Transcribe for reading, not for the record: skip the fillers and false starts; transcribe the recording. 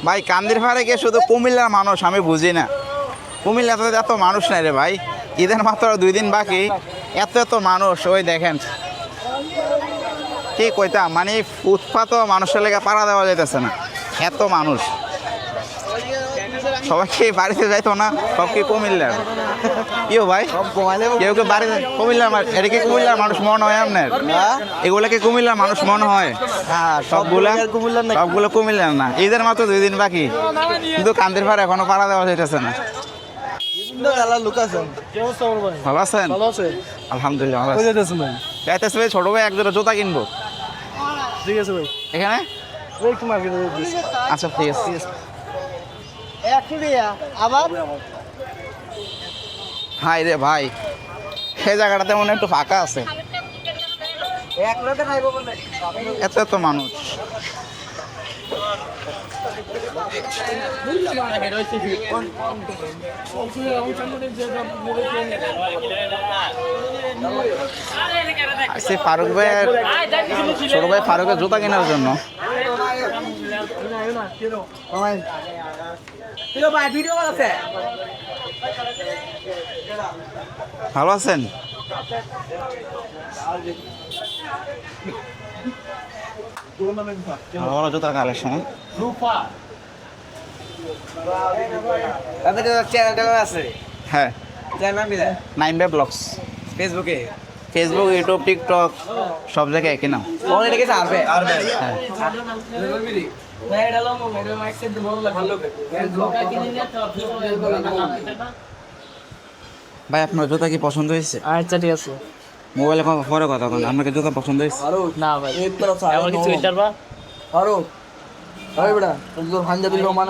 ভাই কান্দির পাড়ে গিয়ে শুধু কুমিল্লার মানুষ আমি বুঝি না, কুমিল্লাতে এত মানুষ নাই রে ভাই, ঈদের মাত্র 2 দিন বাকি, এত এত মানুষ। ওই দেখেন কি কইতাম, মানে ফুটপাতও মানুষের লেগে পাড়া দেওয়া যাইতেছে না, এত মানুষ। সবাই কি বাড়িতে যাইতো না, সব কি কুমিল্লার? কেউ ভাই কেউ কেউ বাড়িতে কুমিল্লার, এটা কি কুমিল্লার মানুষ মনে হয় আপনার? এগুলো কি কুমিল্লার মানুষ মনে হয়? সবগুলো কুমিল্লার না। ঈদের মাত্র 2 দিন বাকি, কিন্তু কান্দির পাড়ে এখনো পাড়া দেওয়া যাইতেছে না। ভালো আছেন? আলহামদুলিল্লাহ ভালো আছি। যাইতেছে ভাই, ছোট ভাই একজোড়া জুতা কিনবো। ঠিক আছে ভাই, এখানে একটু মার্কেটে দিচ্ছি। আচ্ছা ঠিক আছে। আবার হাই রে ভাই, সেই জায়গাটাতে মনে হয় একটু ফাঁকা আছে, এত এত মানুষ। আসছি ফারুক ভাইয়ের, ছোট ভাই ফারুকের জুতা কেনার জন্য। ভালো আছেন? ভালো ভালো জুতার কালেকশন। হ্যাঁ, 9 বাই ব্লগস। ফেসবুকে, ফেসবুক, ইউটিউব, টিকটক সব জায়গায় একই নাম। হ্যাঁ। ভাই আপনার জুতা কি পছন্দ হয়েছে? আচ্ছা ঠিক আছে। মোবাইলে পরে কথা বলেন, আপনাকে জুতা পছন্দ হয়েছে? না ভাই, এমন কিছু ইন্টারভা আরো, ওই বেটা তোর পাঞ্জাবি রোমান